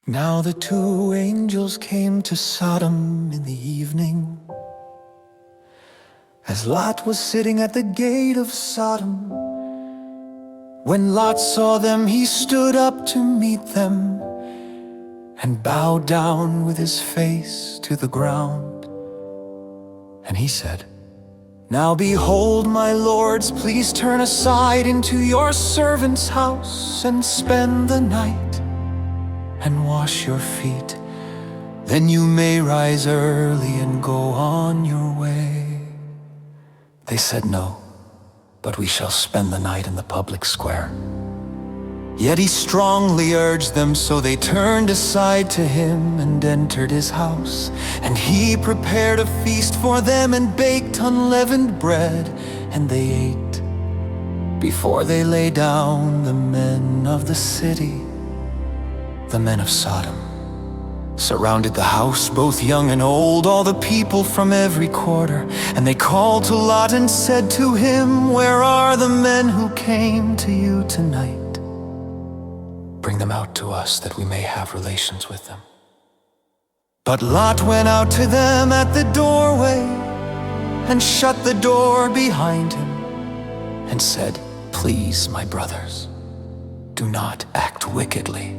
Now the two angels came to Sodom in the evening, as Lot was sitting at the gate of Sodom. When Lot saw them, he stood up to meet them, and bowed down with his face to the ground. And he said, "Now behold, my lords, please turn aside into your servant's house, and spend the night, and wash your feet. Then you may rise early and go on your way." They said, "No, but we shall spend the night in the public square." Yet he strongly urged them, so they turned aside to him and entered his house. And he prepared a feast for them and baked unleavened bread, and they ate. Before they lay down, the men of the city, the men of Sodom, surrounded the house, both young and old, all the people from every quarter. And they called to Lot and said to him, "Where are the men who came to you tonight? Bring them out to us, that we may have relations with them." But Lot went out to them at the doorway, and shut the door behind him, and said, "Please, my brothers, do not act wickedly.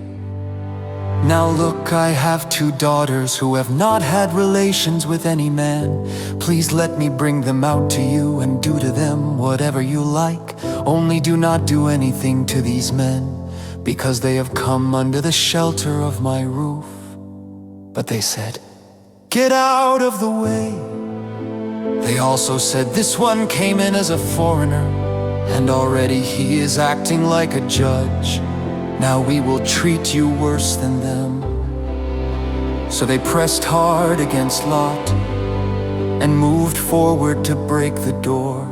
Now look, I have two daughters who have not had relations with any man. Please let me bring them out to you, and do to them whatever you like. Only do not do anything to these men, because they have come under the shelter of my roof." But they said, "Get out of the way." They also said, "This one came in as a foreigner, and already he is acting like a judge. Now we will treat you worse than them." So they pressed hard against Lot, and moved forward to break the door.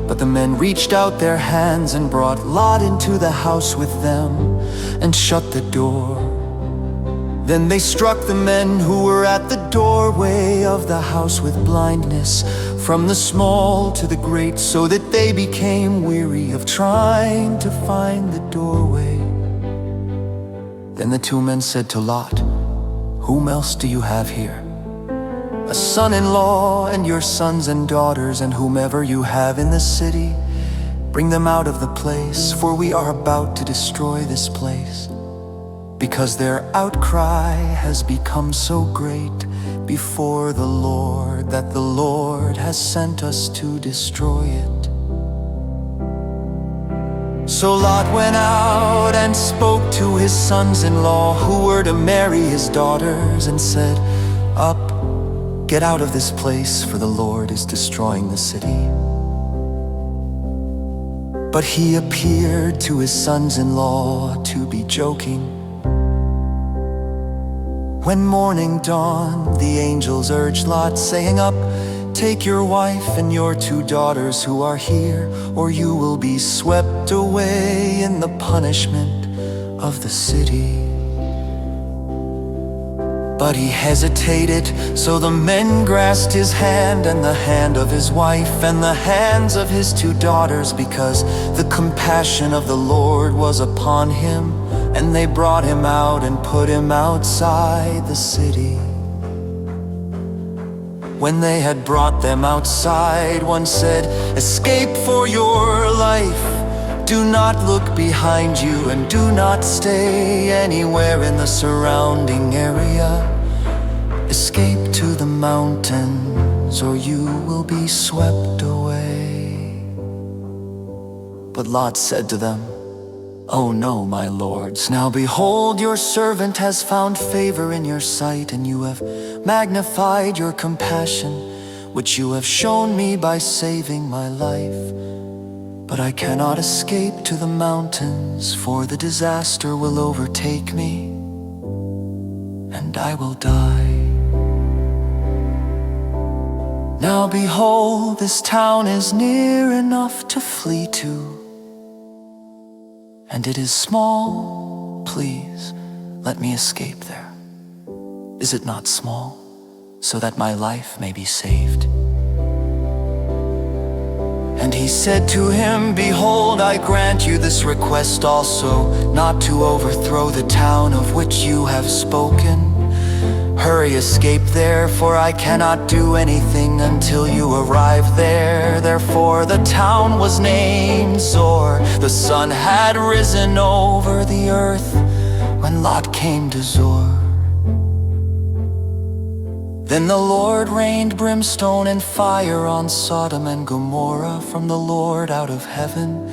But the men reached out their hands and brought Lot into the house with them, and shut the door. Then they struck the men who were at the doorway of the house with blindness, from the small to the great, so that they became weary of trying to find the doorway. Then the two men said to Lot, "Whom else do you have here? A son-in-law, and your sons and daughters, and whomever you have in the city, bring them out of the place, for we are about to destroy this place, because their outcry has become so great before the Lord, that the Lord has sent us to destroy it." So Lot went out and spoke to his sons-in-law, who were to marry his daughters, and said, "Up, get out of this place, for the Lord is destroying the city." But he appeared to his sons-in-law to be joking. When morning dawned, the angels urged Lot, saying, "Up, take your wife and your two daughters who are here, or you will be swept away in the punishment of the city." But he hesitated, so the men grasped his hand, and the hand of his wife, and the hands of his two daughters, because the compassion of the Lord was upon him. And they brought him out and put him outside the city. When they had brought them outside, one said, "Escape for your life. Do not look behind you, and do not stay anywhere in the surrounding area. Escape to the mountains, or you will be swept away." But Lot said to them, "Oh no, my lords, now behold, your servant has found favor in your sight, and you have magnified your compassion, which you have shown me by saving my life. But I cannot escape to the mountains, for the disaster will overtake me, and I will die. Now behold, this town is near enough to flee to, and it is small. Please, let me escape there. Is it not small, so that my life may be saved?" And he said to him, "Behold, I grant you this request also, not to overthrow the town of which you have spoken. Hurry, escape there, for I cannot do anything until you arrive there. Therefore the town was named Zor. The sun had risen over the earth when Lot came to Zor. Then the Lord rained brimstone and fire on Sodom and Gomorrah from the Lord out of heaven,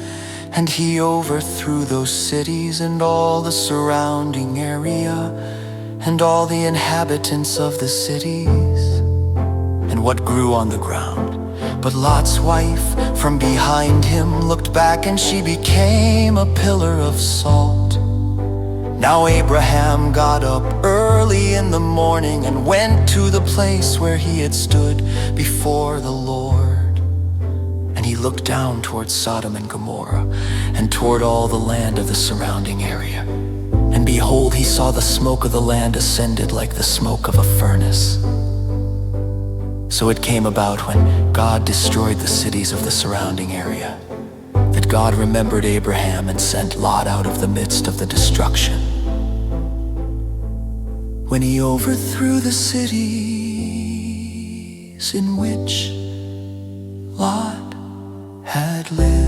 and he overthrew those cities and all the surrounding area, and all the inhabitants of the cities, and what grew on the ground. But Lot's wife from behind him looked back, and she became a pillar of salt. Now Abraham got up early in the morning and went to the place where he had stood before the Lord. And he looked down toward Sodom and Gomorrah, and toward all the land of the surrounding area. And behold, he saw the smoke of the land ascended like the smoke of a furnace. So it came about, when God destroyed the cities of the surrounding area, that God remembered Abraham and sent Lot out of the midst of the destruction. When he overthrew the cities in which Lot had lived.